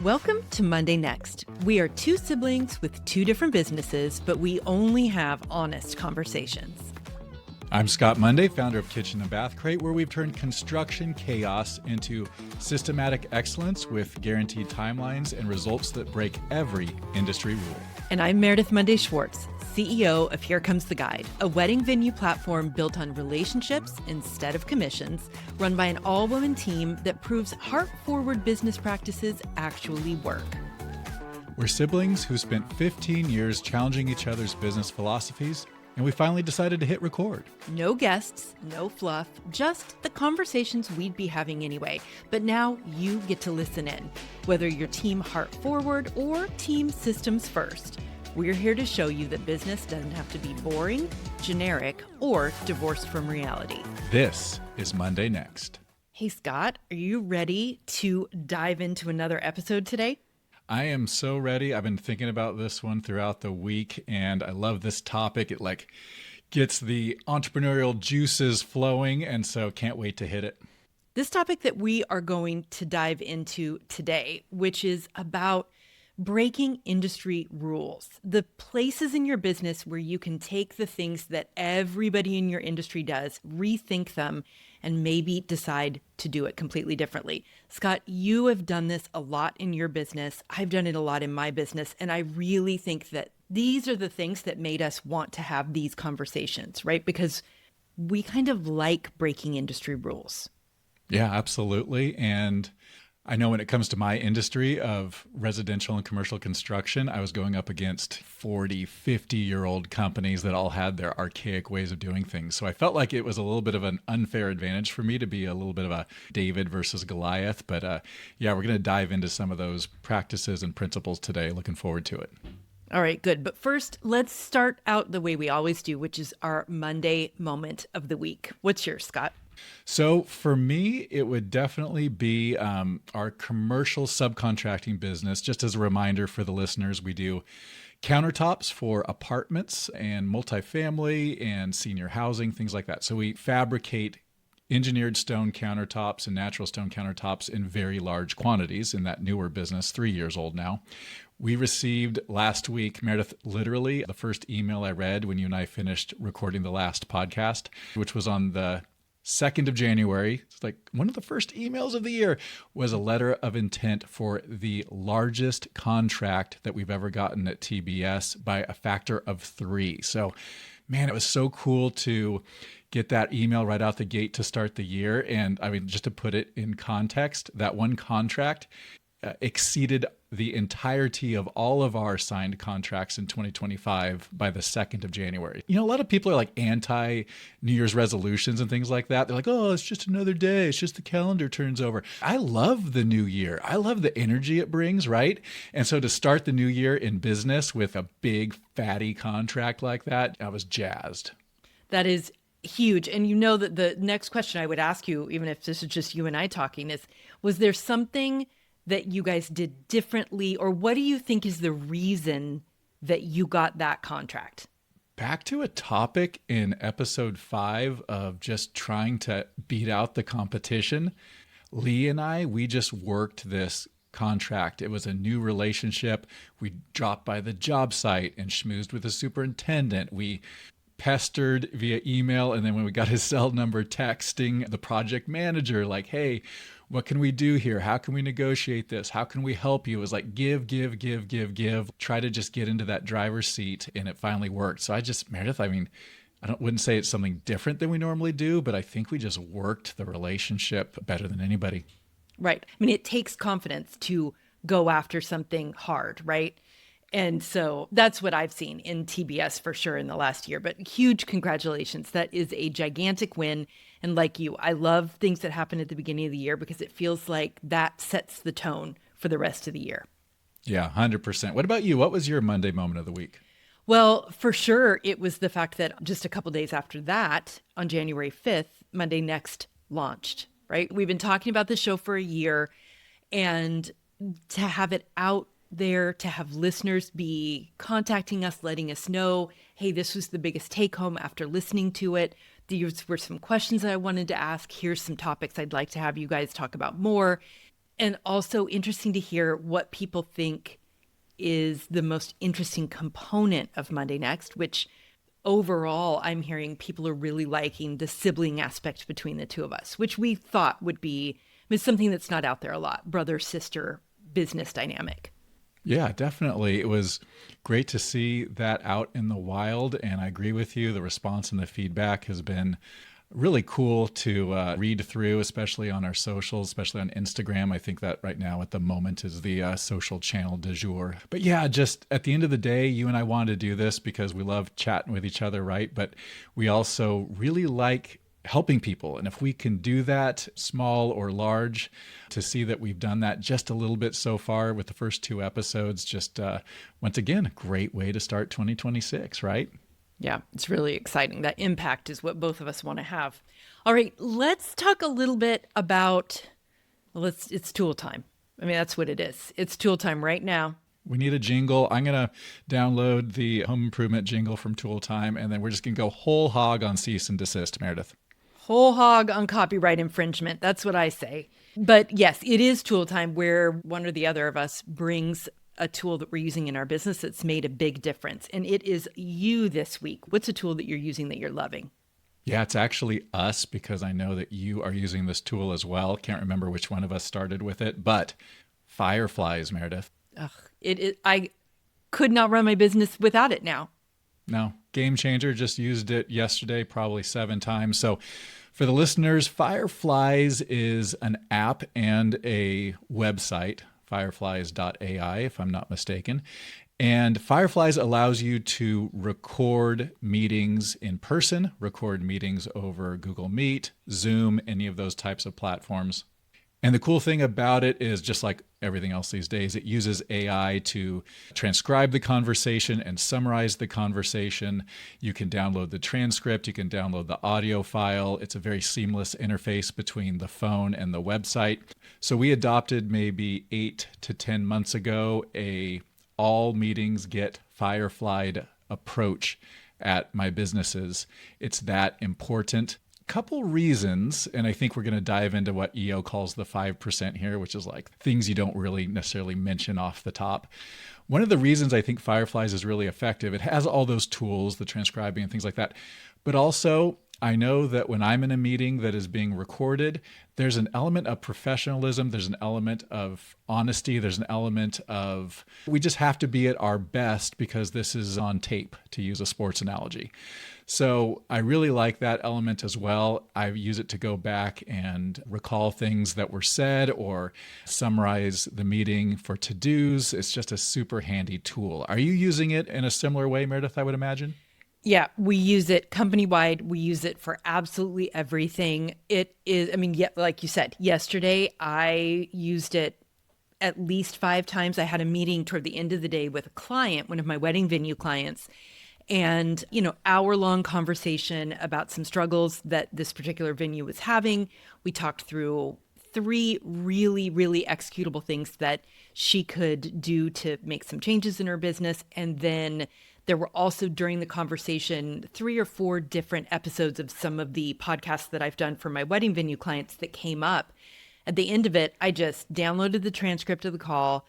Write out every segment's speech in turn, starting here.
Welcome to Monday Next. We are two siblings with two different businesses, but we only have honest conversations. I'm Scott Monday, founder of Kitchen and Bath Crate, where we've turned construction chaos into systematic excellence with guaranteed timelines and results that break every industry rule. And I'm Meredith Monday Schwartz, CEO of Here Comes the Guide, a wedding venue platform built on relationships instead of commissions, run by an all-woman team that proves heart-forward business practices actually work. We're siblings who spent 15 years challenging each other's business philosophies, and we finally decided to hit record. No guests, no fluff, just the conversations we'd be having anyway. But now you get to listen in, whether you're team heart forward or team systems first. We're here to show you that business doesn't have to be boring, generic, or divorced from reality. This is Monday Next. Hey, Scott, are you ready to dive into another episode today? I am so ready. I've been thinking about this one throughout the week, and I love this topic. It gets the entrepreneurial juices flowing, and so can't wait to hit it. This topic that we are going to dive into today, which is about breaking industry rules, the places in your business where you can take the things that everybody in your industry does, rethink them, and maybe decide to do it completely differently. Scott, you have done this a lot in your business. I've done it a lot in my business. And I really think that these are the things that made us want to have these conversations, right? Because we kind of like breaking industry rules. Yeah, absolutely. And I know when it comes to my industry of residential and commercial construction, I was going up against 40, 50-year-old companies that all had their archaic ways of doing things. So I felt like it was a little bit of an unfair advantage for me to be a little bit of a David versus Goliath. But yeah, we're going to dive into some of those practices and principles today. Looking forward to it. All right, good. But first, let's start out the way we always do, which is our Monday moment of the week. What's yours, Scott? So for me, it would definitely be our commercial subcontracting business. Just as a reminder for the listeners, we do countertops for apartments and multifamily and senior housing, things like that. So we fabricate engineered stone countertops and natural stone countertops in very large quantities in that newer business, 3 years old now. We received last week, Meredith, literally the first email I read when you and I finished recording the last podcast, which was on the 2nd of January, it's like one of the first emails of the year, was a letter of intent for the largest contract that we've ever gotten at TBS by a factor of 3. So, man, it was so cool to get that email right out the gate to start the year. And I mean, just to put it in context, that one contract exceeded the entirety of all of our signed contracts in 2025 by the 2nd of January. You know, a lot of people are like anti New Year's resolutions and things like that. They're like, oh, it's just another day. It's just the calendar turns over. I love the new year. I love the energy it brings, right? And so to start the new year in business with a big fatty contract like that, I was jazzed. That is huge. And you know that the next question I would ask you, even if this is just you and I talking, is, was there something that you guys did differently, or what do you think is the reason that you got that contract? Back to a topic in episode 5 of just trying to beat out the competition. Lee and I, we just worked this contract. It was a new relationship. We dropped by the job site and schmoozed with the superintendent. We pestered via email, and then when we got his cell number, texting the project manager like, hey, what can we do here? How can we negotiate this? How can we help you? It was like give. Try to just get into that driver's seat, and it finally worked. So Meredith, I mean, wouldn't say it's something different than we normally do, but I think we just worked the relationship better than anybody. Right. I mean, it takes confidence to go after something hard, right? And so that's what I've seen in TBS for sure in the last year. But huge congratulations. That is a gigantic win. And like you, I love things that happen at the beginning of the year because it feels like that sets the tone for the rest of the year. Yeah, 100%. What about you? What was your Monday moment of the week? Well, for sure, it was the fact that just a couple days after that, on January 5th, Monday Next launched, right? We've been talking about the show for a year, and to have it out there, to have listeners be contacting us, letting us know, hey, this was the biggest take home after listening to it. These were some questions that I wanted to ask. Here's some topics I'd like to have you guys talk about more. And also interesting to hear what people think is the most interesting component of Monday Next, which overall I'm hearing people are really liking the sibling aspect between the two of us, which we thought would be something that's not out there a lot, brother-sister business dynamic. Yeah, definitely. It was great to see that out in the wild. And I agree with you. The response and the feedback has been really cool to read through, especially on our socials, especially on Instagram. I think that right now at the moment is the social channel du jour. But yeah, just at the end of the day, you and I wanted to do this because we love chatting with each other, right? But we also really like helping people. And if we can do that, small or large, to see that we've done that just a little bit so far with the first 2 episodes, just once again, a great way to start 2026, right? Yeah, it's really exciting. That impact is what both of us want to have. All right, let's talk a little bit about, it's tool time. I mean, that's what it is. It's tool time right now. We need a jingle. I'm going to download the home improvement jingle from Tool Time, and then we're just going to go whole hog on cease and desist, Meredith. Whole hog on copyright infringement. That's what I say. But yes, it is tool time where one or the other of us brings a tool that we're using in our business that's made a big difference. And it is you this week. What's a tool that you're using that you're loving? Yeah, it's actually us because I know that you are using this tool as well. Can't remember which one of us started with it, but Fireflies, Meredith. Ugh, I could not run my business without it now. No, game changer. Just used it yesterday, probably 7 times. So for the listeners, Fireflies is an app and a website, fireflies.ai, if I'm not mistaken. And Fireflies allows you to record meetings in person, record meetings over Google Meet, Zoom, any of those types of platforms. And the cool thing about it is, just like everything else these days, it uses AI to transcribe the conversation and summarize the conversation. You can download the transcript, you can download the audio file. It's a very seamless interface between the phone and the website. So we adopted maybe 8 to 10 months ago a all meetings get Fireflied approach at my businesses. It's that important. Couple reasons, and I think we're going to dive into what EO calls the 5% here, which is like things you don't really necessarily mention off the top. One of the reasons I think Fireflies is really effective, it has all those tools, the transcribing and things like that, but also I know that when I'm in a meeting that is being recorded, there's an element of professionalism, there's an element of honesty, there's an element of, we just have to be at our best because this is on tape, to use a sports analogy. So I really like that element as well. I use it to go back and recall things that were said or summarize the meeting for to-dos. It's just a super handy tool. Are you using it in a similar way, Meredith, I would imagine? Yeah, we use it company-wide. We use it for absolutely everything. It is, I mean, yeah, like you said, yesterday I used it at least 5 times. I had a meeting toward the end of the day with a client, one of my wedding venue clients, and, hour-long conversation about some struggles that this particular venue was having. We talked through 3 really, really executable things that she could do to make some changes in her business. And then there were also, during the conversation, 3 or 4 different episodes of some of the podcasts that I've done for my wedding venue clients that came up. At the end of it, I just downloaded the transcript of the call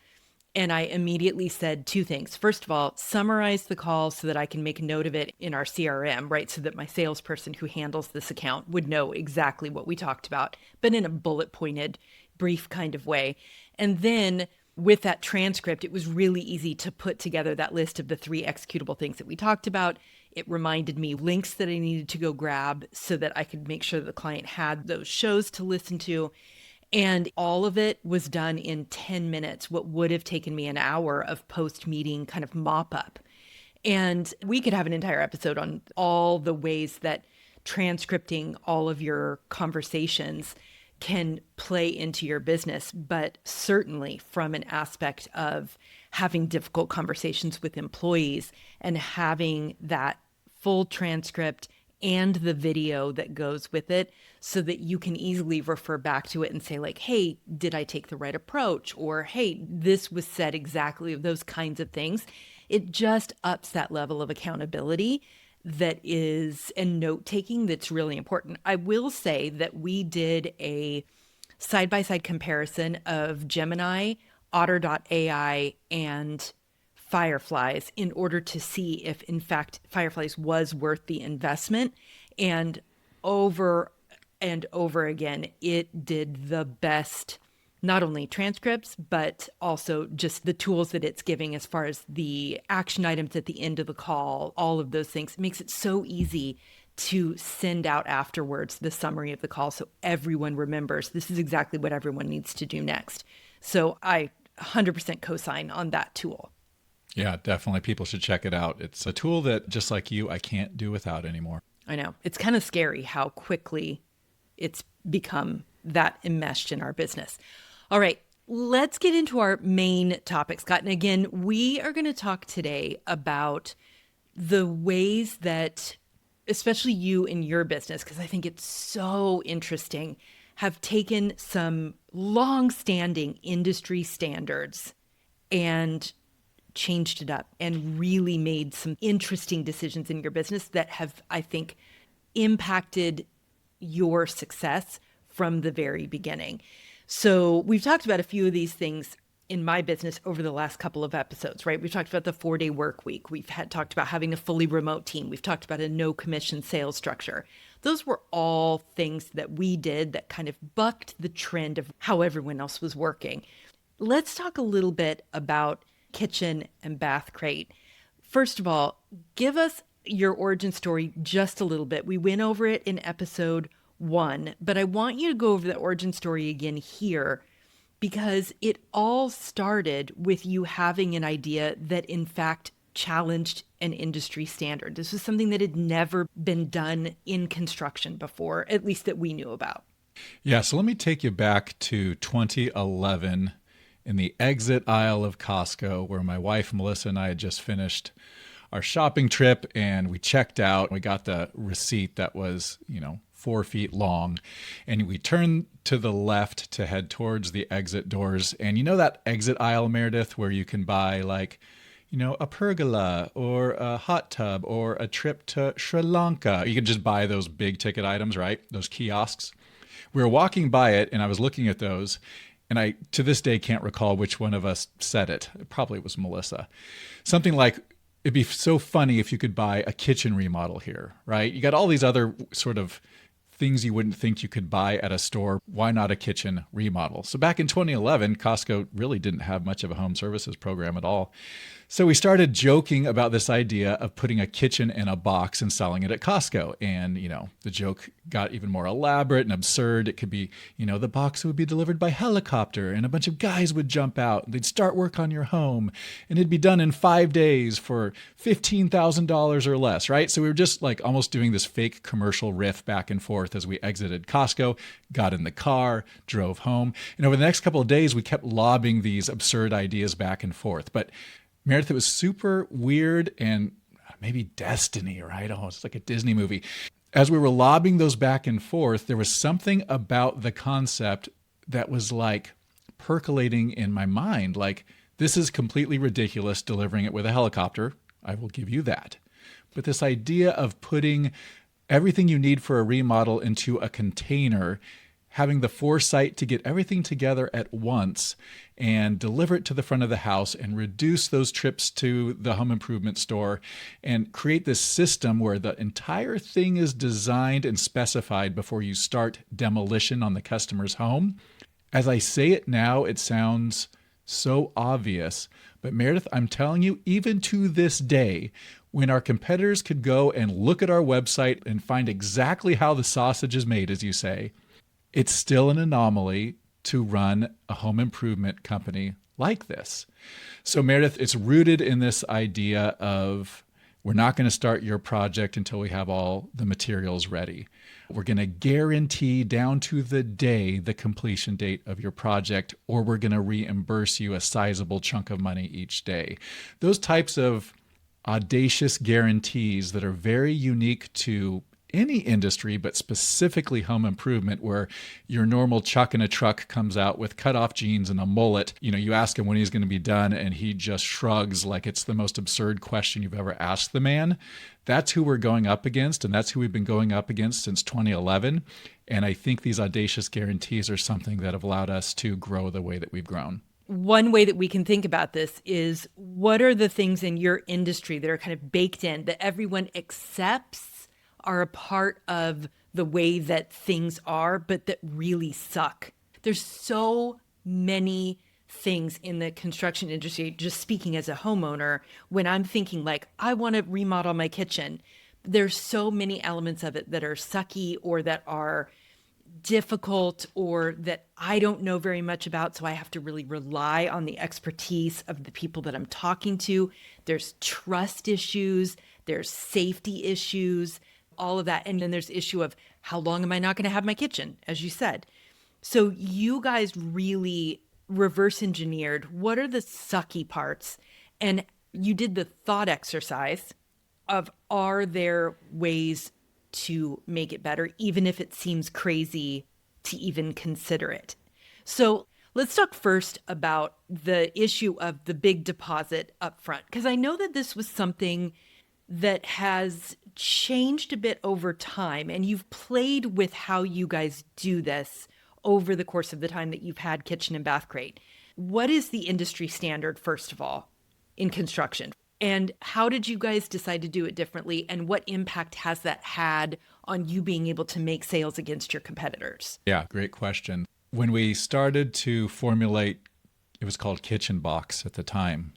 and I immediately said 2 things. First of all, summarize the call so that I can make a note of it in our CRM, right? So that my salesperson who handles this account would know exactly what we talked about, but in a bullet pointed, brief kind of way. And then with that transcript, it was really easy to put together that list of the 3 executable things that we talked about. It reminded me links that I needed to go grab so that I could make sure that the client had those shows to listen to. And all of it was done in 10 minutes, what would have taken me an hour of post-meeting kind of mop-up. And we could have an entire episode on all the ways that transcripting all of your conversations can play into your business, but certainly from an aspect of having difficult conversations with employees and having that full transcript and the video that goes with it so that you can easily refer back to it and say like, hey, did I take the right approach? Or, hey, this was said exactly, those kinds of things. It just ups that level of accountability that is, and note-taking that's really important. I will say that we did a side-by-side comparison of Gemini, Otter.ai, and Fireflies in order to see if, in fact, Fireflies was worth the investment. And over and over again, it did the best, not only transcripts, but also just the tools that it's giving as far as the action items at the end of the call, all of those things. It makes it so easy to send out afterwards the summary of the call so everyone remembers this is exactly what everyone needs to do next. So I 100% co-sign on that tool. Yeah, definitely. People should check it out. It's a tool that, just like you, I can't do without anymore. I know. It's kind of scary how quickly it's become that enmeshed in our business. All right, let's get into our main topic, Scott. And again, we are going to talk today about the ways that, especially you in your business, because I think it's so interesting, have taken some long-standing industry standards and changed it up and really made some interesting decisions in your business that have, I think, impacted your success from the very beginning. So we've talked about a few of these things in my business over the last couple of episodes, right? We've talked about the 4-day work week. We've talked about having a fully remote team. We've talked about a no commission sales structure. Those were all things that we did that kind of bucked the trend of how everyone else was working. Let's talk a little bit about Kitchen and Bath Crate. First of all, give us your origin story just a little bit. We went over it in episode 1, but I want you to go over the origin story again here, because it all started with you having an idea that in fact challenged an industry standard. This was something that had never been done in construction before, at least that we knew about. Yeah, so let me take you back to 2011 in the exit aisle of Costco, where my wife, Melissa, and I had just finished our shopping trip, and we checked out. We got the receipt that was, 4 feet long, and we turned to the left to head towards the exit doors. And that exit aisle, Meredith, where you can buy a pergola or a hot tub or a trip to Sri Lanka. You can just buy those big ticket items, right? Those kiosks. We were walking by it, and I was looking at those, and I, to this day, can't recall which one of us said it. It probably was Melissa. Something like, it'd be so funny if you could buy a kitchen remodel here, right? You got all these other sort of things you wouldn't think you could buy at a store. Why not a kitchen remodel? So back in 2011, Costco really didn't have much of a home services program at all. So we started joking about this idea of putting a kitchen in a box and selling it at Costco. And, the joke got even more elaborate and absurd. It could be, the box would be delivered by helicopter and a bunch of guys would jump out. They'd start work on your home and it'd be done in 5 days for $15,000 or less, right? So we were just like almost doing this fake commercial riff back and forth as we exited Costco, got in the car, drove home. And over the next couple of days, we kept lobbing these absurd ideas back and forth. But Meredith, it was super weird and maybe destiny, right? Oh, it's like a Disney movie. As we were lobbing those back and forth, there was something about the concept that was like percolating in my mind. Like, this is completely ridiculous delivering it with a helicopter. I will give you that. But this idea of putting everything you need for a remodel into a container, having the foresight to get everything together at once and deliver it to the front of the house and reduce those trips to the home improvement store and create this system where the entire thing is designed and specified before you start demolition on the customer's home. As I say it now, it sounds so obvious, but Meredith, I'm telling you, even to this day, when our competitors could go and look at our website and find exactly how the sausage is made, as you say, it's still an anomaly to run a home improvement company like this. So Meredith, it's rooted in this idea of we're not going to start your project until we have all the materials ready. We're going to guarantee down to the day the completion date of your project, or we're going to reimburse you a sizable chunk of money each day. Those types of audacious guarantees that are very unique to any industry, but specifically home improvement, where your normal chuck in a truck comes out with cut off jeans and a mullet. You ask him when he's going to be done and he just shrugs like it's the most absurd question you've ever asked the man. That's who we're going up against, and that's who we've been going up against since 2011. And I think these audacious guarantees are something that have allowed us to grow the way that we've grown. One way that we can think about this is, what are the things in your industry that are kind of baked in that everyone accepts are a part of the way that things are, but that really suck? There's so many things in the construction industry, just speaking as a homeowner, when I'm thinking like, I want to remodel my kitchen, there's so many elements of it that are sucky or that are difficult or that I don't know very much about. So I have to really rely on the expertise of the people that I'm talking to. There's trust issues, there's safety issues, all of that. And then there's the issue of, how long am I not going to have my kitchen, as you said. So you guys really reverse engineered what are the sucky parts, and you did the thought exercise of, are there ways to make it better, even if it seems crazy to even consider it. So let's talk first about the issue of the big deposit upfront, because I know that this was something that has changed a bit over time, and you've played with how you guys do this over the course of the time that you've had Kitchen and Bath Crate. What is the industry standard, first of all, in construction? And how did you guys decide to do it differently? And what impact has that had on you being able to make sales against your competitors? Yeah, great question. When we started to formulate, it was called Kitchen Box at the time.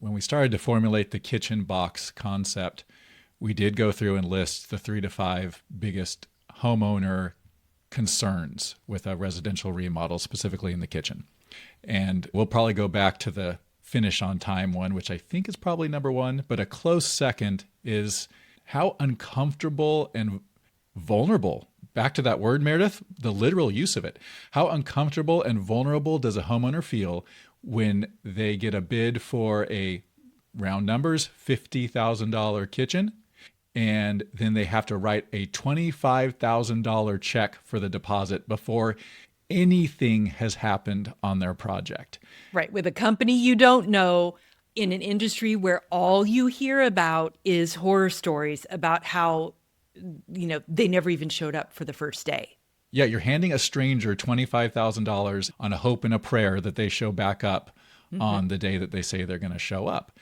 When we started to formulate the Kitchen Box concept, we did go through and list the 3 to 5 biggest homeowner concerns with a residential remodel, specifically in the kitchen. And we'll probably go back to the finish on time one, which I think is probably number one, but a close second is how uncomfortable and vulnerable, back to that word, Meredith, the literal use of it. How uncomfortable and vulnerable does a homeowner feel when they get a bid for a, round numbers, $50,000 kitchen, and then they have to write a $25,000 check for the deposit before anything has happened on their project? Right. With a company you don't know, in an industry where all you hear about is horror stories about how, they never even showed up for the first day. Yeah, you're handing a stranger $25,000 on a hope and a prayer that they show back up on the day that they say they're going to show up.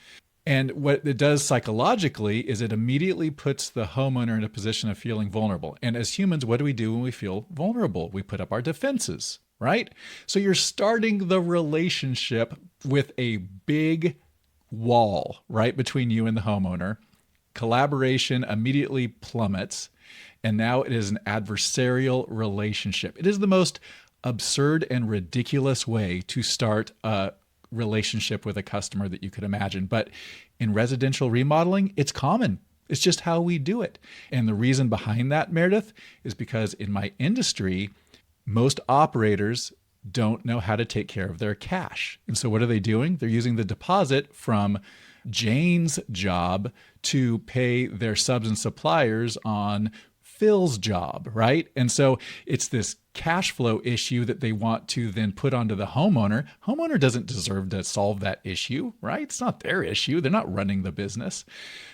And what it does psychologically is it immediately puts the homeowner in a position of feeling vulnerable. And as humans, what do we do when we feel vulnerable? We put up our defenses, right? So you're starting the relationship with a big wall right between you and the homeowner. Collaboration immediately plummets. And now it is an adversarial relationship. It is the most absurd and ridiculous way to start a relationship with a customer that you could imagine. But in residential remodeling, it's common. It's just how we do it. And the reason behind that, Meredith, is because in my industry, most operators don't know how to take care of their cash. And so what are they doing? They're using the deposit from Jane's job to pay their subs and suppliers on Phil's job, right? And so it's this cash flow issue that they want to then put onto the homeowner. Homeowner doesn't deserve to solve that issue, right? It's not their issue. They're not running the business.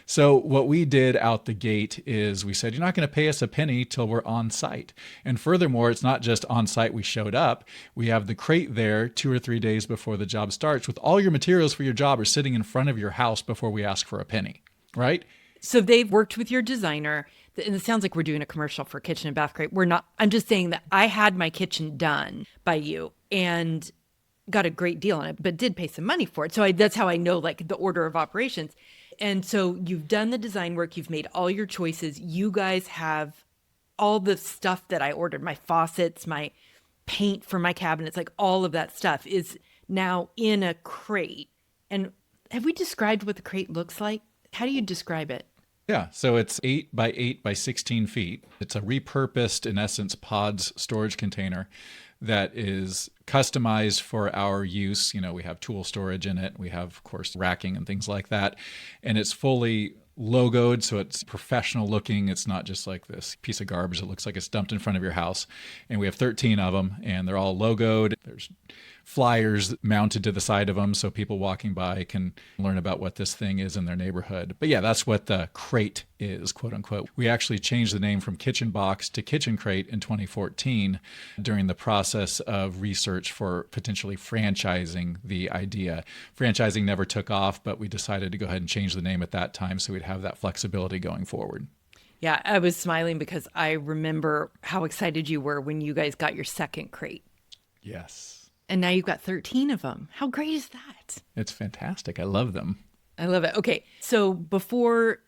So what we did out the gate is we said, you're not going to pay us a penny till we're on site. And furthermore, it's not just on site we showed up. We have the crate there 2 or 3 days before the job starts with all your materials for your job are sitting in front of your house before we ask for a penny, right? So they've worked with your designer, and it sounds like we're doing a commercial for Kitchen and Bath Crate. We're not. I'm just saying that I had my kitchen done by you and got a great deal on it, but did pay some money for it. So that's how I know like the order of operations. And so you've done the design work. You've made all your choices. You guys have all the stuff that I ordered, my faucets, my paint for my cabinets, like all of that stuff is now in a crate. And have we described what the crate looks like? How do you describe it? Yeah, so it's 8 by 8 by 16 feet. It's a repurposed, in essence, pods storage container that is customized for our use. We have tool storage in it. We have, of course, racking and things like that. And it's fully logoed, so it's professional looking. It's not just like this piece of garbage that looks like it's dumped in front of your house. And we have 13 of them, and they're all logoed. There's flyers mounted to the side of them so people walking by can learn about what this thing is in their neighborhood. But yeah, that's what the crate is, quote unquote. We actually changed the name from Kitchen Box to Kitchen Crate in 2014 during the process of research for potentially franchising the idea. Franchising never took off, but we decided to go ahead and change the name at that time so we'd have that flexibility going forward. Yeah, I was smiling because I remember how excited you were when you guys got your second crate. Yes. And now you've got 13 of them. How great is that? It's fantastic. I love them. I love it. Okay, so before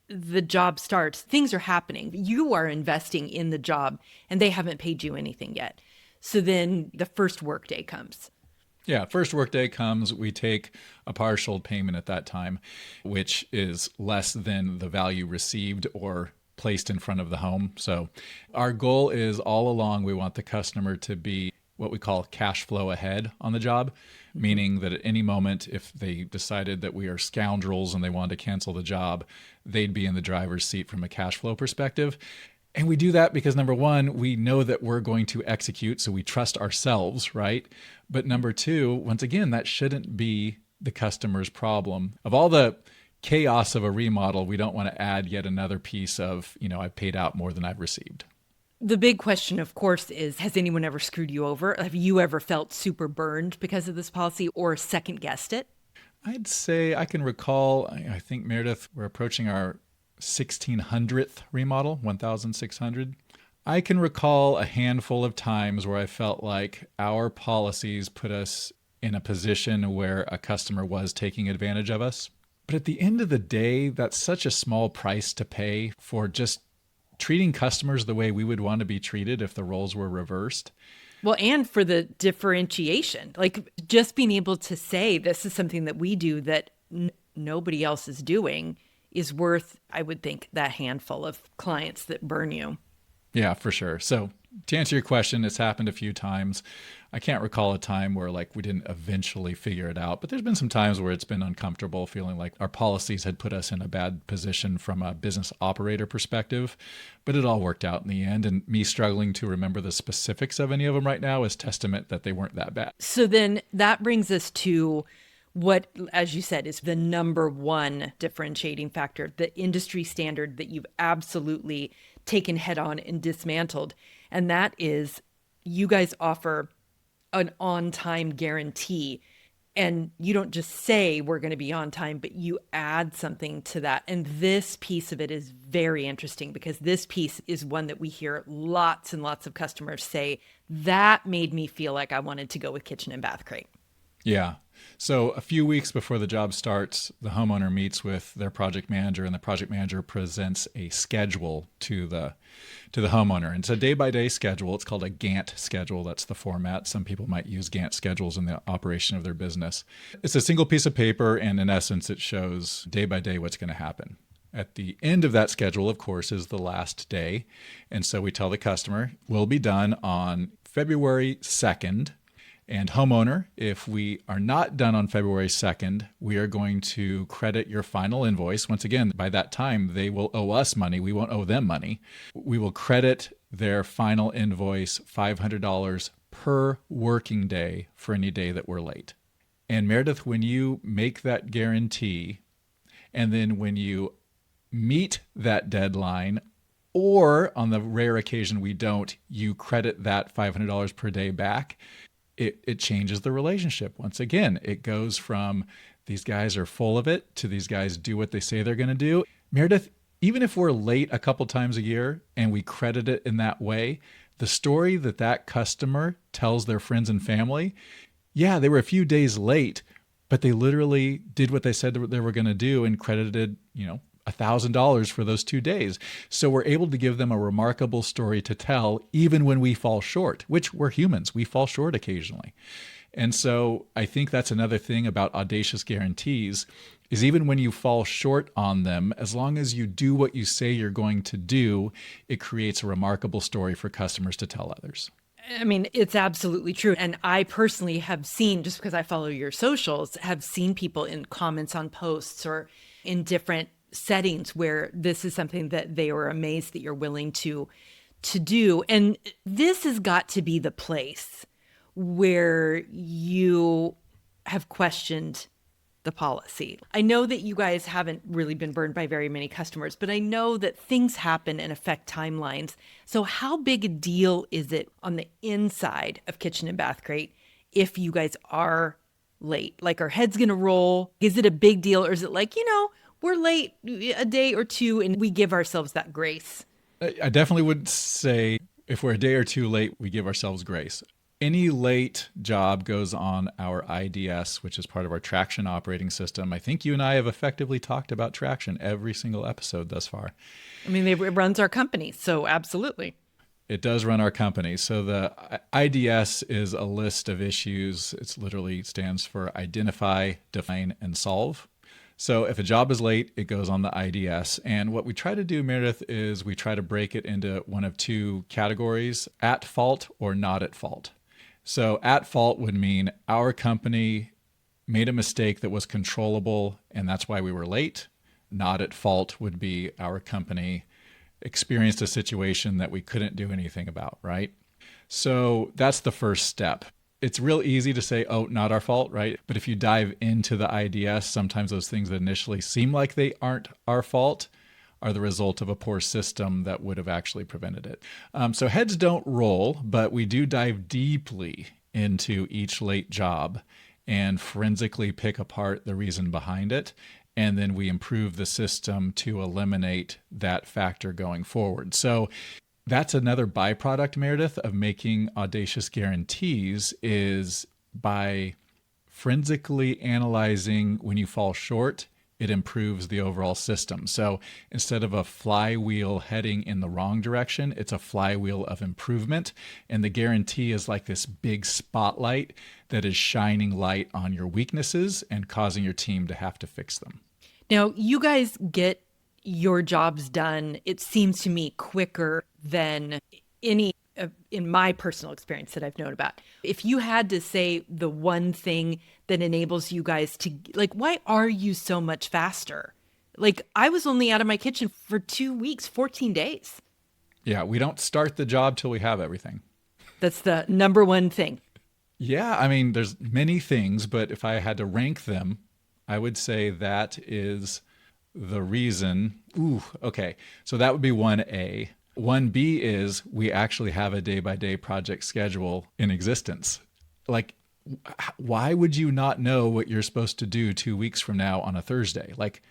the job starts, things are happening. You are investing in the job and they haven't paid you anything yet. So then the first workday comes. Yeah, first workday comes, we take a partial payment at that time, which is less than the value received or placed in front of the home. So our goal is all along, we want the customer to be what we call cash flow ahead on the job, meaning that at any moment, if they decided that we are scoundrels and they wanted to cancel the job, they'd be in the driver's seat from a cash flow perspective. And we do that because number one, we know that we're going to execute, so we trust ourselves, right? But number two, once again, that shouldn't be the customer's problem. Of all the chaos of a remodel, we don't want to add yet another piece of, I've paid out more than I've received. The big question, of course, is has anyone ever screwed you over? Have you ever felt super burned because of this policy or second guessed it? I'd say I can recall, I think, Meredith, we're approaching our 1600th remodel, 1600. I can recall a handful of times where I felt like our policies put us in a position where a customer was taking advantage of us. But at the end of the day, that's such a small price to pay for just treating customers the way we would want to be treated if the roles were reversed. Well, and for the differentiation, like just being able to say this is something that we do that nobody else is doing is worth, I would think, that handful of clients that burn you. Yeah, for sure. So to answer your question, it's happened a few times. I can't recall a time where we didn't eventually figure it out, but there's been some times where it's been uncomfortable, feeling like our policies had put us in a bad position from a business operator perspective, but it all worked out in the end. And me struggling to remember the specifics of any of them right now is testament that they weren't that bad. So then that brings us to what, as you said, is the number one differentiating factor, the industry standard that you've absolutely taken head on and dismantled. And that is you guys offer an on-time guarantee. And you don't just say we're going to be on time, but you add something to that. And this piece of it is very interesting because this piece is one that we hear lots and lots of customers say, that made me feel like I wanted to go with Kitchen and Bath Crate. Yeah. So a few weeks before the job starts, the homeowner meets with their project manager, and the project manager presents a schedule to the homeowner. And it's a day-by-day schedule. It's called a Gantt schedule. That's the format. Some people might use Gantt schedules in the operation of their business. It's a single piece of paper, and in essence, it shows day by day what's going to happen. At the end of that schedule, of course, is the last day. And so we tell the customer, we'll be done on February 2nd. And homeowner, if we are not done on February 2nd, we are going to credit your final invoice. Once again, by that time, they will owe us money. We won't owe them money. We will credit their final invoice $500 per working day for any day that we're late. And Meredith, when you make that guarantee, and then when you meet that deadline, or on the rare occasion we don't, you credit that $500 per day back, it changes the relationship. Once again, it goes from these guys are full of it to these guys do what they say they're going to do. Meredith, even if we're late a couple times a year and we credit it in that way, the story that customer tells their friends and family, yeah, they were a few days late, but they literally did what they said they were going to do and credited, $1,000 for those 2 days. So we're able to give them a remarkable story to tell, even when we fall short, which we're humans, we fall short occasionally. And so I think that's another thing about audacious guarantees is even when you fall short on them, as long as you do what you say you're going to do, it creates a remarkable story for customers to tell others. I mean, it's absolutely true. And I personally have seen, just because I follow your socials, have seen people in comments on posts or in different settings where this is something that they are amazed that you're willing to do. And this has got to be the place where you have questioned the policy. I know that you guys haven't really been burned by very many customers, but I know that things happen and affect timelines. So how big a deal is it on the inside of Kitchen and Bath Crate if you guys are late? Like, our head's going to roll. Is it a big deal, or is it like, we're late a day or two and we give ourselves that grace? I definitely would say if we're a day or two late, we give ourselves grace. Any late job goes on our IDS, which is part of our Traction operating system. I think you and I have effectively talked about Traction every single episode thus far. I mean, it runs our company, so absolutely. It does run our company. So the IDS is a list of issues. It literally stands for identify, define, and solve. So if a job is late, it goes on the IDS. And what we try to do, Meredith, is we try to break it into one of two categories: at fault or not at fault. So at fault would mean our company made a mistake that was controllable, and that's why we were late. Not at fault would be our company experienced a situation that we couldn't do anything about, right? So that's the first step. It's real easy to say, oh, not our fault, right? But if you dive into the IDS, sometimes those things that initially seem like they aren't our fault are the result of a poor system that would have actually prevented it. So heads don't roll, but we do dive deeply into each late job and forensically pick apart the reason behind it. And then we improve the system to eliminate that factor going forward. So that's another byproduct, Meredith, of making audacious guarantees, is by forensically analyzing when you fall short, it improves the overall system. So instead of a flywheel heading in the wrong direction, it's a flywheel of improvement. And the guarantee is like this big spotlight that is shining light on your weaknesses and causing your team to have to fix them. Now, you guys get your jobs done, it seems to me, quicker than any in my personal experience that I've known about. If you had to say the one thing that enables you guys to, like, why are you so much faster? Like, I was only out of my kitchen for 2 weeks, 14 days. Yeah, we don't start the job till we have everything. That's the number one thing. Yeah, I mean, there's many things, but if I had to rank them, I would say that is the reason. Okay. So that would be 1A. 1B is we actually have a day-by-day project schedule in existence. Like, why would you not know what you're supposed to do 2 weeks from now on a Thursday? Like,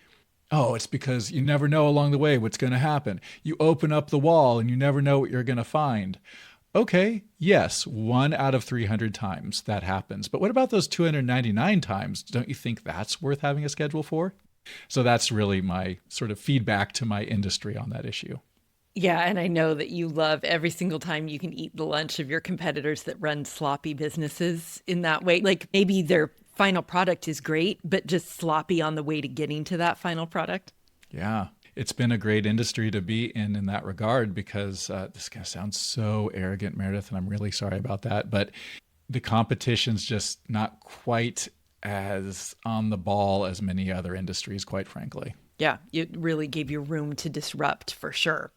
oh, it's because you never know along the way what's going to happen. You open up the wall and you never know what you're going to find. Okay, yes, 1 out of 300 times that happens. But what about those 299 times? Don't you think that's worth having a schedule for? So that's really my sort of feedback to my industry on that issue. Yeah, and I know that you love every single time you can eat the lunch of your competitors that run sloppy businesses in that way. Like, maybe their final product is great, but just sloppy on the way to getting to that final product. Yeah, it's been a great industry to be in that regard, because this kind of sounds so arrogant, Meredith, and I'm really sorry about that. But the competition's just not quite as on the ball as many other industries, quite frankly. Yeah, it really gave you room to disrupt, for sure.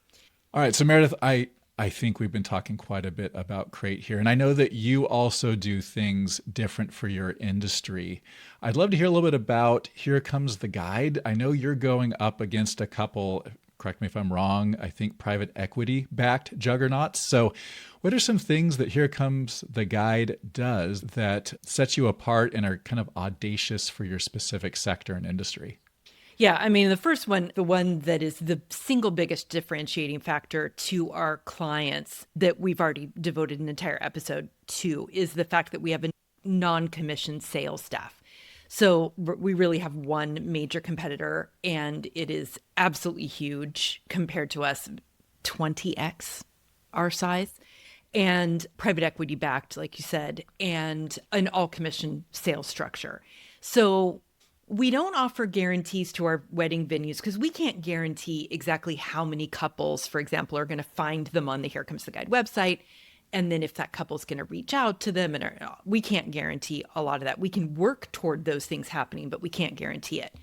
All right. So Meredith, I think we've been talking quite a bit about Crate here. And I know that you also do things different for your industry. I'd love to hear a little bit about Here Comes the Guide. I know you're going up against a couple, correct me if I'm wrong, I think private equity backed juggernauts. So what are some things that Here Comes the Guide does that sets you apart and are kind of audacious for your specific sector and industry? Yeah, I mean, the first one, the one that is the single biggest differentiating factor to our clients that we've already devoted an entire episode to, is the fact that we have a non-commissioned sales staff. So we really have one major competitor, and it is absolutely huge compared to us, 20x our size, and private equity backed, like you said, and an all commission sales structure. So we don't offer guarantees to our wedding venues because we can't guarantee exactly how many couples, for example, are going to find them on the Here Comes the Guide website. And then if that couple's going to reach out to them, and we can't guarantee a lot of that. We can work toward those things happening, but we can't guarantee it.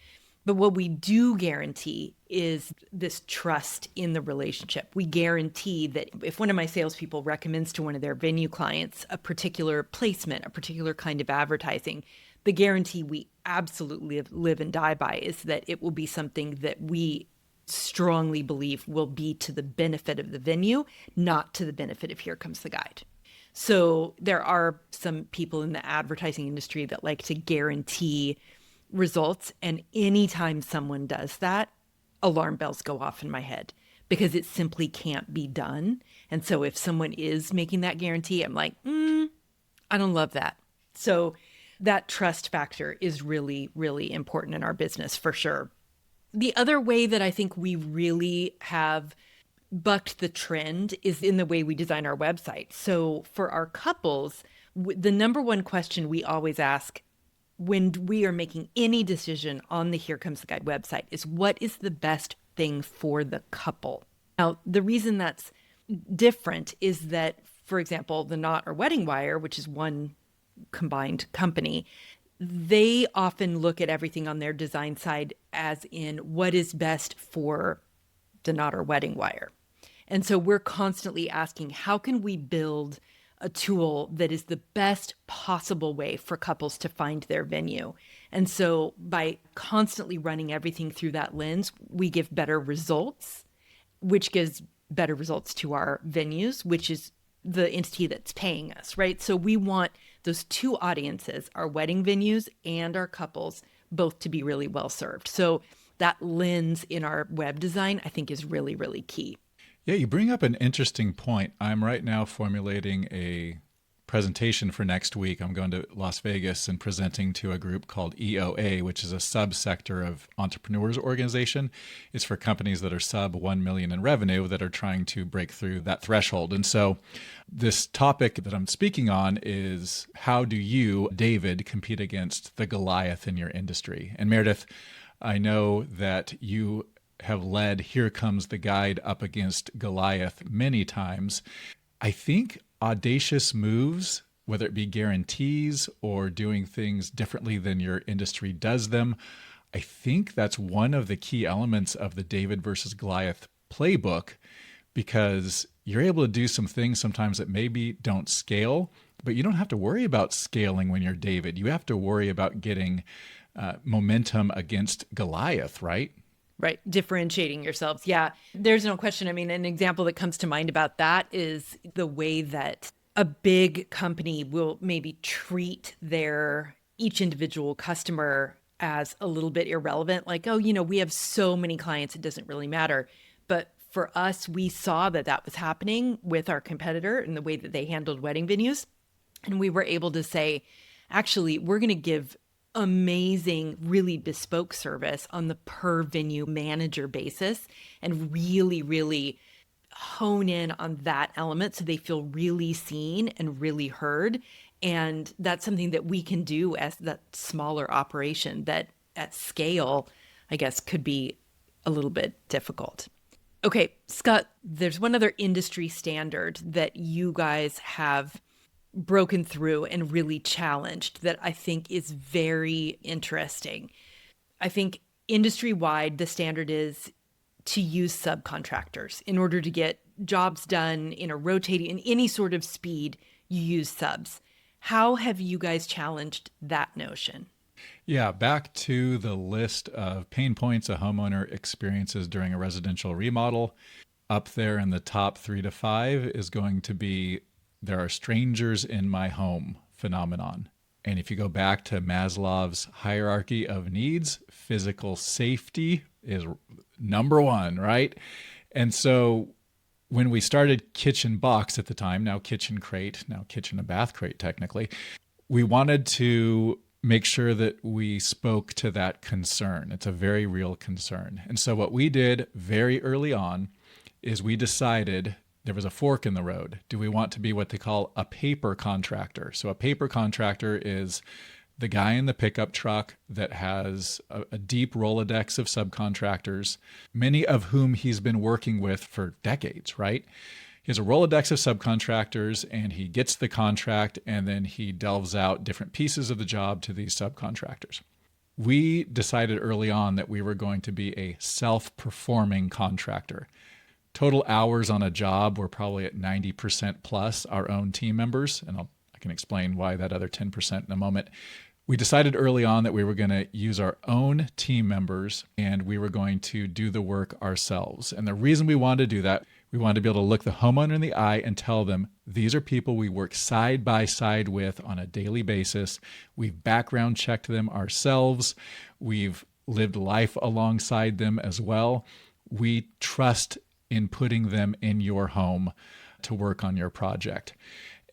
But what we do guarantee is this trust in the relationship. We guarantee that if one of my salespeople recommends to one of their venue clients a particular placement, a particular kind of advertising, the guarantee we absolutely live and die by is that it will be something that we strongly believe will be to the benefit of the venue, not to the benefit of Here Comes the Guide. So there are some people in the advertising industry that like to guarantee results. And anytime someone does that, alarm bells go off in my head because it simply can't be done. And so if someone is making that guarantee, I'm like, I don't love that. So that trust factor is really, really important in our business for sure. The other way that I think we really have bucked the trend is in the way we design our website. So for our couples, the number one question we always ask when we are making any decision on the Here Comes the Guide website is, what is the best thing for the couple? Now, the reason that's different is that, for example, the Knot or Wedding Wire, which is one combined company, they often look at everything on their design side as in what is best for the Knot or Wedding Wire. And so we're constantly asking, how can we build a tool that is the best possible way for couples to find their venue? And so by constantly running everything through that lens, we give better results, which gives better results to our venues, which is the entity that's paying us, right? So we want those two audiences, our wedding venues and our couples, both to be really well served. So that lens in our web design, I think, is really, really key. Yeah, you bring up an interesting point. I'm right now formulating a presentation for next week. I'm going to Las Vegas and presenting to a group called EOA, which is a subsector of Entrepreneurs Organization. It's for companies that are sub 1 million in revenue that are trying to break through that threshold. And so this topic that I'm speaking on is, how do you, David, compete against the Goliath in your industry? And Meredith, I know that you have led Here Comes the Guide up against Goliath many times. I think audacious moves, whether it be guarantees or doing things differently than your industry does them, I think that's one of the key elements of the David versus Goliath playbook, because you're able to do some things sometimes that maybe don't scale, but you don't have to worry about scaling when you're David. You have to worry about getting momentum against Goliath, right? Right. Differentiating yourselves. Yeah, there's no question. I mean, an example that comes to mind about that is the way that a big company will maybe treat their each individual customer as a little bit irrelevant. Like, oh, we have so many clients, it doesn't really matter. But for us, we saw that that was happening with our competitor and the way that they handled wedding venues. And we were able to say, actually, we're going to give amazing, really bespoke service on the per venue manager basis and really, really hone in on that element so they feel really seen and really heard. And that's something that we can do as that smaller operation that at scale, I guess, could be a little bit difficult. Okay, Scott, there's one other industry standard that you guys have broken through and really challenged that I think is very interesting. I think industry-wide, the standard is to use subcontractors in order to get jobs done in a rotating, in any sort of speed, you use subs. How have you guys challenged that notion? Yeah, back to the list of pain points a homeowner experiences during a residential remodel. Up there in the top 3 to 5 is going to be, there are strangers in my home phenomenon. And if you go back to Maslow's hierarchy of needs, physical safety is number 1, right? And so when we started Kitchen Box at the time, now Kitchen Crate, now Kitchen and Bath Crate technically, we wanted to make sure that we spoke to that concern. It's a very real concern. And so what we did very early on is we decided there was a fork in the road. Do we want to be what they call a paper contractor? So a paper contractor is the guy in the pickup truck that has a deep Rolodex of subcontractors, many of whom he's been working with for decades, right? He has a Rolodex of subcontractors and he gets the contract and then he delves out different pieces of the job to these subcontractors. We decided early on that we were going to be a self-performing contractor. Total hours on a job were probably at 90% plus our own team members, and I can explain why that other 10% in a moment. We decided early on that we were going to use our own team members and we were going to do the work ourselves. And the reason we wanted to do that, we wanted to be able to look the homeowner in the eye and tell them, these are people we work side by side with on a daily basis. We've background checked them ourselves. We've lived life alongside them as well. We trust in putting them in your home to work on your project.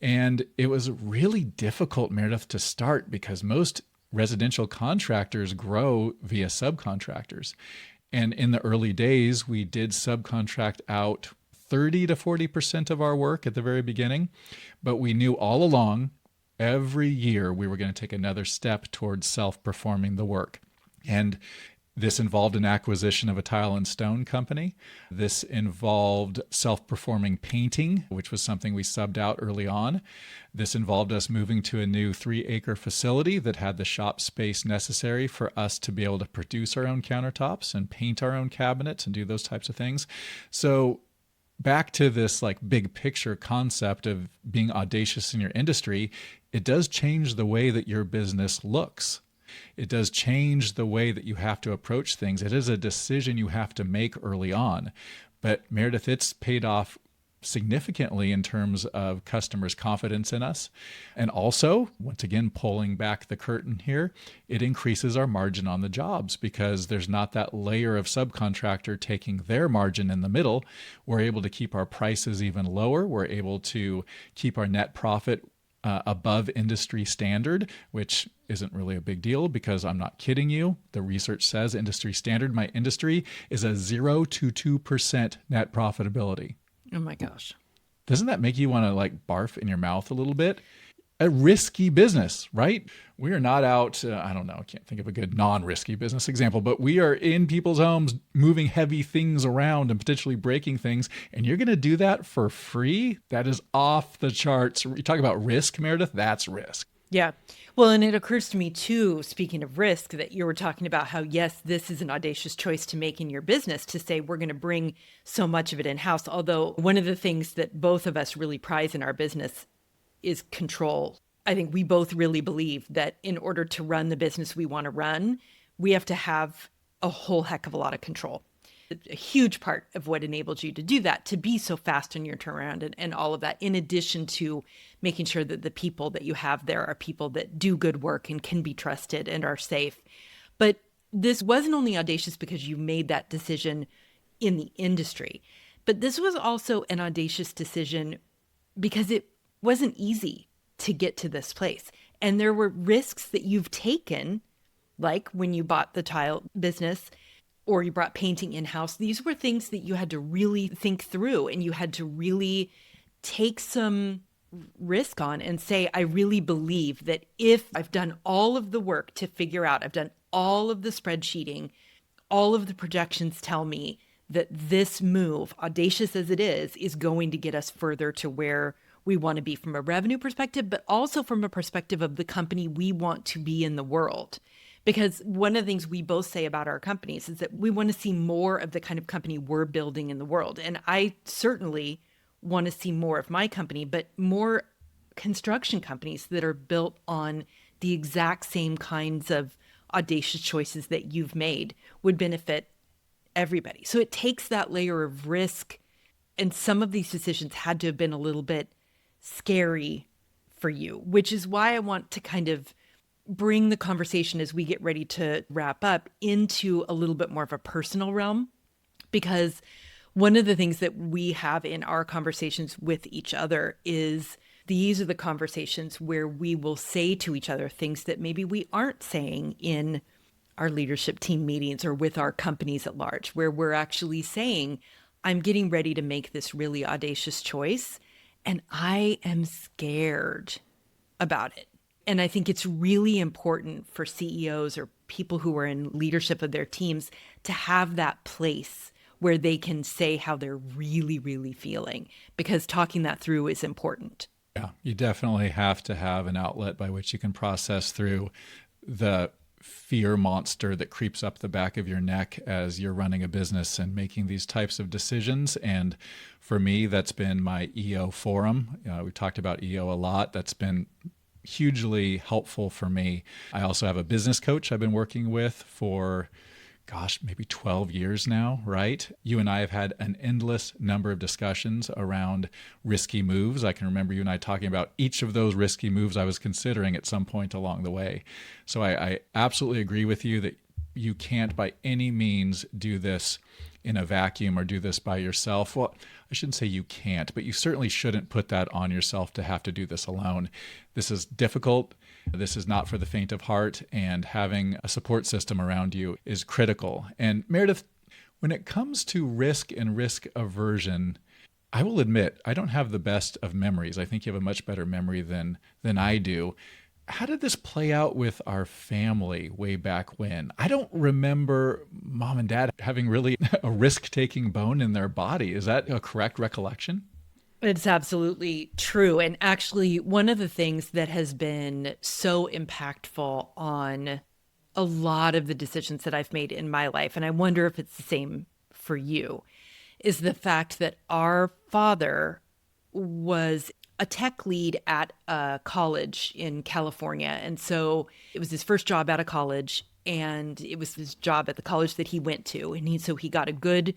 And it was really difficult, Meredith, to start because most residential contractors grow via subcontractors. And in the early days, we did subcontract out 30 to 40% of our work at the very beginning. But we knew all along, every year, we were going to take another step towards self-performing the work. And this involved an acquisition of a tile and stone company. This involved self-performing painting, which was something we subbed out early on. This involved us moving to a new 3-acre facility that had the shop space necessary for us to be able to produce our own countertops and paint our own cabinets and do those types of things. So back to this like big picture concept of being audacious in your industry, it does change the way that your business looks. It does change the way that you have to approach things. It is a decision you have to make early on. But Meredith, it's paid off significantly in terms of customers' confidence in us. And also, once again, pulling back the curtain here, it increases our margin on the jobs because there's not that layer of subcontractor taking their margin in the middle. We're able to keep our prices even lower. We're able to keep our net profit above industry standard, which isn't really a big deal because I'm not kidding you. The research says industry standard, my industry, is a 0 to 2% net profitability. Oh my gosh. Doesn't that make you want to like barf in your mouth a little bit? A risky business, right? We are not out, I don't know, I can't think of a good non-risky business example, but we are in people's homes moving heavy things around and potentially breaking things. And you're going to do that for free? That is off the charts. You talk about risk, Meredith, that's risk. Yeah. Well, and it occurs to me too, speaking of risk, that you were talking about how, yes, this is an audacious choice to make in your business to say we're going to bring so much of it in-house. Although one of the things that both of us really prize in our business is control. I think we both really believe that in order to run the business we want to run, we have to have a whole heck of a lot of control. A huge part of what enables you to do that, to be so fast in your turnaround and all of that, in addition to making sure that the people that you have there are people that do good work and can be trusted and are safe. But this wasn't only audacious because you made that decision in the industry, but this was also an audacious decision because it wasn't easy to get to this place. And there were risks that you've taken, like when you bought the tile business or you brought painting in-house. These were things that you had to really think through and you had to really take some risk on and say, I really believe that if I've done all of the work to figure out, I've done all of the spreadsheeting, all of the projections tell me that this move, audacious as it is going to get us further to where we want to be from a revenue perspective, but also from a perspective of the company we want to be in the world. Because one of the things we both say about our companies is that we want to see more of the kind of company we're building in the world. And I certainly want to see more of my company, but more construction companies that are built on the exact same kinds of audacious choices that you've made would benefit everybody. So it takes that layer of risk. And some of these decisions had to have been a little bit scary for you, which is why I want to kind of bring the conversation as we get ready to wrap up into a little bit more of a personal realm. Because one of the things that we have in our conversations with each other is these are the conversations where we will say to each other things that maybe we aren't saying in our leadership team meetings or with our companies at large, where we're actually saying, I'm getting ready to make this really audacious choice. And I am scared about it. And I think it's really important for CEOs or people who are in leadership of their teams to have that place where they can say how they're really, really feeling, because talking that through is important. Yeah, you definitely have to have an outlet by which you can process through the fear monster that creeps up the back of your neck as you're running a business and making these types of decisions. And for me, that's been my EO forum. We talked about EO a lot. That's been hugely helpful for me. I also have a business coach I've been working with for maybe 12 years now, right? You and I have had an endless number of discussions around risky moves. I can remember you and I talking about each of those risky moves I was considering at some point along the way. So I absolutely agree with you that you can't by any means do this in a vacuum or do this by yourself. Well, I shouldn't say you can't, but you certainly shouldn't put that on yourself to have to do this alone. This is difficult. This is not for the faint of heart, and having a support system around you is critical. And Meredith, when it comes to risk and risk aversion, I will admit I don't have the best of memories. I think you have a much better memory than I do. How did this play out with our family way back when? I don't remember mom and dad having really a risk-taking bone in their body. Is that a correct recollection? It's absolutely true. And actually, one of the things that has been so impactful on a lot of the decisions that I've made in my life, and I wonder if it's the same for you, is the fact that our father was a tech lead at a college in California. And so it was his first job out of college, and it was his job at the college that he went to. And so he got a good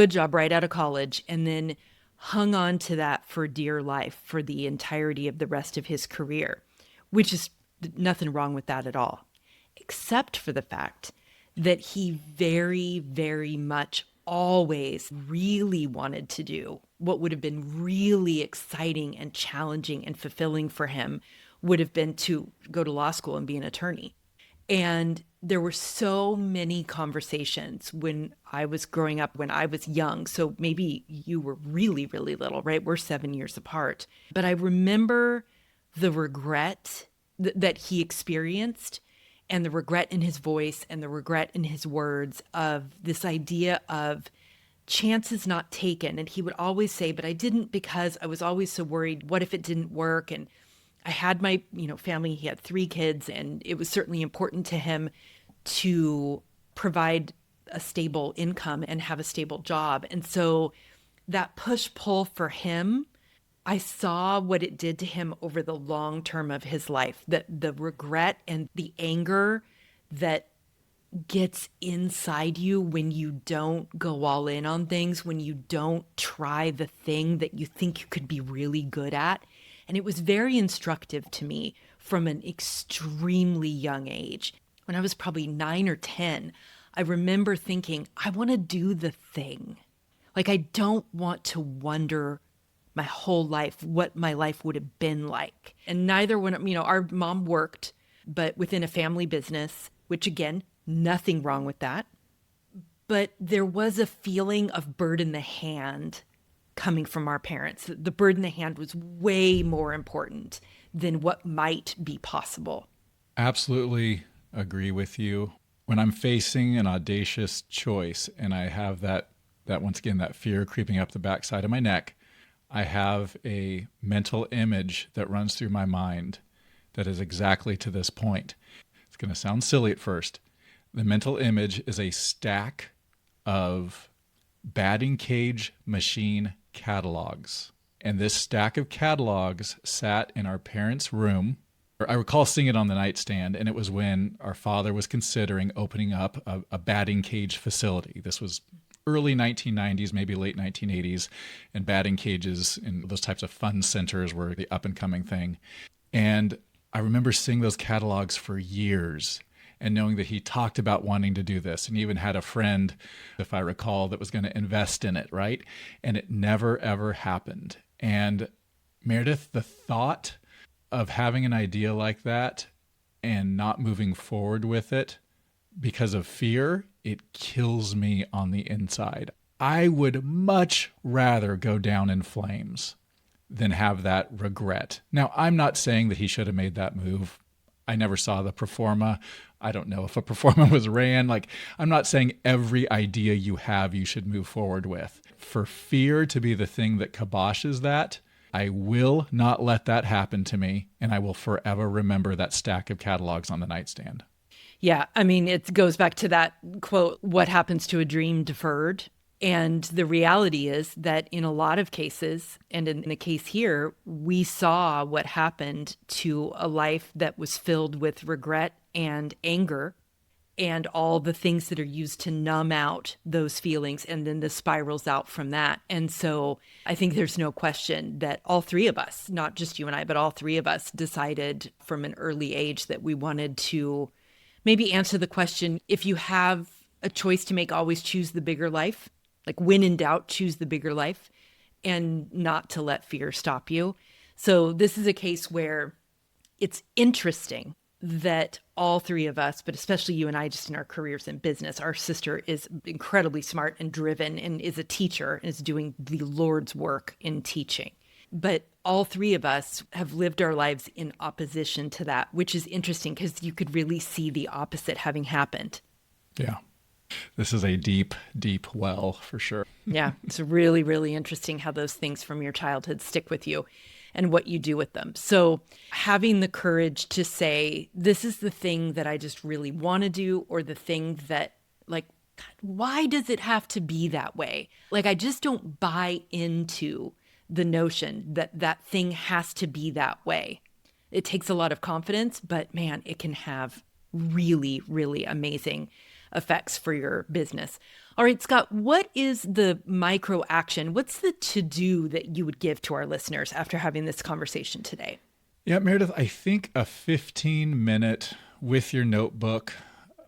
job right out of college, and then hung on to that for dear life for the entirety of the rest of his career, which is nothing wrong with that at all, except for the fact that he very, very much always really wanted to do what would have been really exciting and challenging and fulfilling for him would have been to go to law school and be an attorney. And there were so many conversations when I was growing up, when I was young. So maybe you were really, really little, right? We're 7 years apart. But I remember the regret that he experienced, and the regret in his voice and the regret in his words of this idea of chances not taken. And he would always say, but I didn't because I was always so worried. What if it didn't work? And I had my, family. He had 3 kids, and it was certainly important to him to provide a stable income and have a stable job. And so that push-pull for him, I saw what it did to him over the long term of his life, that the regret and the anger that gets inside you when you don't go all in on things, when you don't try the thing that you think you could be really good at. And it was very instructive to me from an extremely young age. When I was probably 9 or 10, I remember thinking, I want to do the thing. Like, I don't want to wonder my whole life what my life would have been like. And neither one, our mom worked, but within a family business, which again, nothing wrong with that. But there was a feeling of bird in the hand coming from our parents. The bird in the hand was way more important than what might be possible. Absolutely agree with you. When I'm facing an audacious choice and I have that once again, that fear creeping up the backside of my neck, I have a mental image that runs through my mind that is exactly to this point. It's going to sound silly at first. The mental image is a stack of batting cage machine catalogs. And this stack of catalogs sat in our parents' room. I recall seeing it on the nightstand, and it was when our father was considering opening up a batting cage facility. This was early 1990s, maybe late 1980s, and batting cages and those types of fun centers were the up-and-coming thing. And I remember seeing those catalogs for years and knowing that he talked about wanting to do this, and even had a friend, if I recall, that was going to invest in it, right? And it never, ever happened. And Meredith, the thought of having an idea like that and not moving forward with it because of fear, it kills me on the inside. I would much rather go down in flames than have that regret. Now, I'm not saying that he should have made that move. I never saw the proforma. I don't know if a proforma was ran. I'm not saying every idea you have you should move forward with. For fear to be the thing that kiboshes that, I will not let that happen to me, and I will forever remember that stack of catalogs on the nightstand. Yeah, I mean, it goes back to that quote, what happens to a dream deferred? And the reality is that in a lot of cases, and in the case here, we saw what happened to a life that was filled with regret and anger and all the things that are used to numb out those feelings, and then the spirals out from that. And so I think there's no question that all three of us, not just you and I, but all three of us decided from an early age that we wanted to maybe answer the question, if you have a choice to make, always choose the bigger life. Like when in doubt, choose the bigger life, and not to let fear stop you. So this is a case where it's interesting that all three of us, but especially you and I, just in our careers in business, our sister is incredibly smart and driven and is a teacher and is doing the Lord's work in teaching. But all three of us have lived our lives in opposition to that, which is interesting because you could really see the opposite having happened. Yeah. This is a deep, deep well for sure. Yeah, it's really, really interesting how those things from your childhood stick with you and what you do with them. So having the courage to say, this is the thing that I just really want to do, or the thing that, like, God, why does it have to be that way? Like, I just don't buy into the notion that that thing has to be that way. It takes a lot of confidence, but man, it can have really, really amazing effects for your business. All right, Scott, what is the micro action? What's the to-do that you would give to our listeners after having this conversation today? Yeah, Meredith, I think a 15-minute with your notebook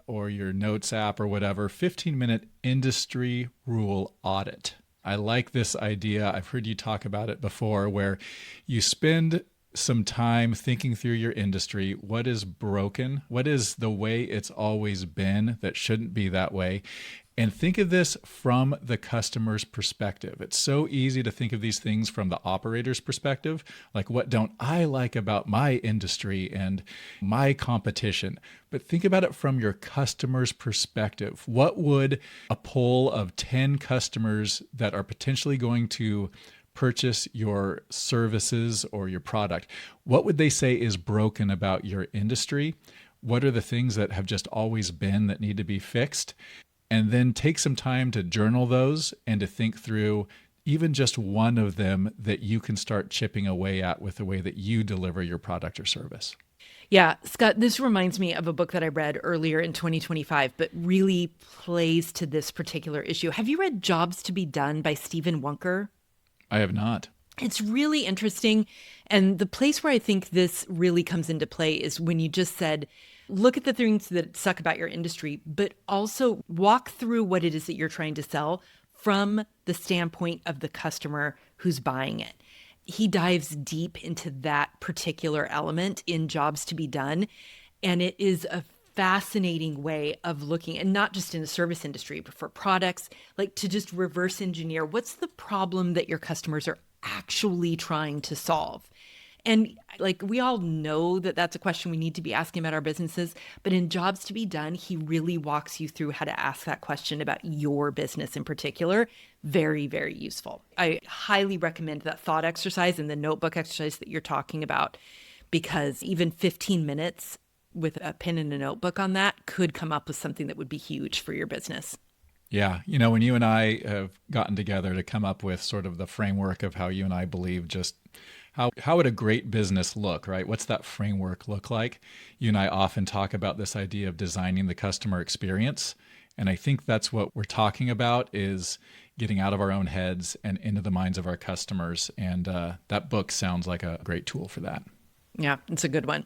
or your notes app or whatever, 15-minute industry rule audit. I like this idea. I've heard you talk about it before, where you spend some time thinking through your industry. What is broken? What is the way it's always been that shouldn't be that way? And think of this from the customer's perspective. It's so easy to think of these things from the operator's perspective, like what don't I like about my industry and my competition? But think about it from your customer's perspective. What would a poll of 10 customers that are potentially going to purchase your services or your product, what would they say is broken about your industry? What are the things that have just always been that need to be fixed? And then take some time to journal those and to think through even just one of them that you can start chipping away at with the way that you deliver your product or service. Yeah, Scott, this reminds me of a book that I read earlier in 2025, but really plays to this particular issue. Have you read Jobs to be Done by Stephen Wunker? I have not. It's really interesting. And the place where I think this really comes into play is when you just said, look at the things that suck about your industry, but also walk through what it is that you're trying to sell from the standpoint of the customer who's buying it. He dives deep into that particular element in Jobs to be Done. And it is a fascinating way of looking, and not just in the service industry, but for products, like to just reverse engineer what's the problem that your customers are actually trying to solve. And like we all know that that's a question we need to be asking about our businesses, but in Jobs to be Done, he really walks you through how to ask that question about your business in particular. Very, very useful. I highly recommend that thought exercise and the notebook exercise that you're talking about, because even 15 minutes with a pen and a notebook on that could come up with something that would be huge for your business. Yeah. You know, when you and I have gotten together to come up with sort of the framework of how you and I believe just how would a great business look, right? What's that framework look like? You and I often talk about this idea of designing the customer experience. And I think that's what we're talking about, is getting out of our own heads and into the minds of our customers. And that book sounds like a great tool for that. Yeah, it's a good one.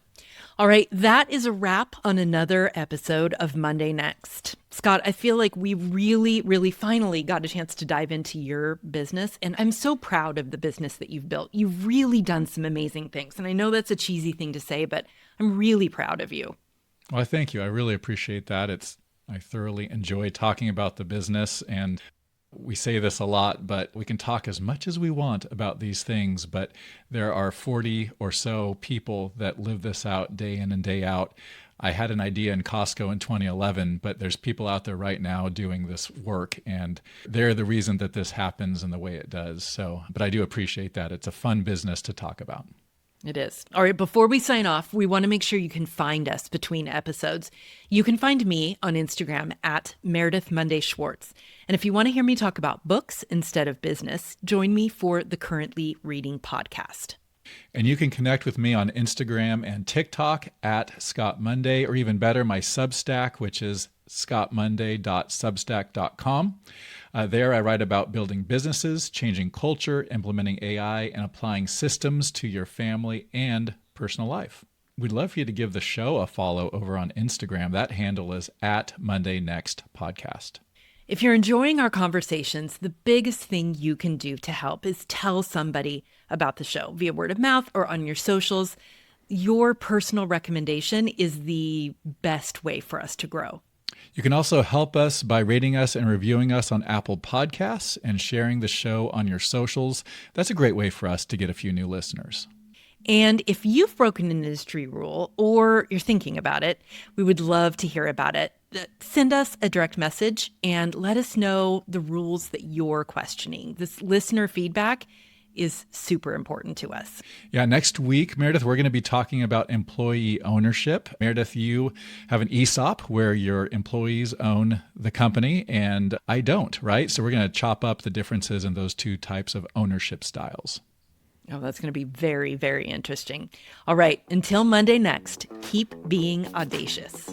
All right, that is a wrap on another episode of Monday Next. Scott, I feel like we really, really finally got a chance to dive into your business, and I'm so proud of the business that you've built. You've really done some amazing things, and I know that's a cheesy thing to say, but I'm really proud of you. Well, thank you. I really appreciate that. I thoroughly enjoy talking about the business, and we say this a lot, but we can talk as much as we want about these things, but there are 40 or so people that live this out day in and day out. I had an idea in Costco in 2011, but there's people out there right now doing this work, and they're the reason that this happens in the way it does. So, but I do appreciate that. It's a fun business to talk about. It is. All right, before we sign off, we want to make sure you can find us between episodes. You can find me on Instagram at Meredith Monday Schwartz. And if you want to hear me talk about books instead of business, join me for the Currently Reading podcast. And you can connect with me on Instagram and TikTok at Scott Monday, or even better, my Substack, which is scottmonday.substack.com. There I write about building businesses, changing culture, implementing AI, and applying systems to your family and personal life. We'd love for you to give the show a follow over on Instagram. That handle is at Monday Next Podcast. If you're enjoying our conversations, the biggest thing you can do to help is tell somebody about the show via word of mouth or on your socials. Your personal recommendation is the best way for us to grow. You can also help us by rating us and reviewing us on Apple Podcasts and sharing the show on your socials. That's a great way for us to get a few new listeners. And if you've broken an industry rule or you're thinking about it, we would love to hear about it. Send us a direct message and let us know the rules that you're questioning. This listener feedback is super important to us. Yeah, next week, Meredith, we're going to be talking about employee ownership. Meredith, you have an ESOP where your employees own the company and I don't, right? So we're going to chop up the differences in those two types of ownership styles. Oh, that's going to be very, very interesting. All right, until Monday next, keep being audacious.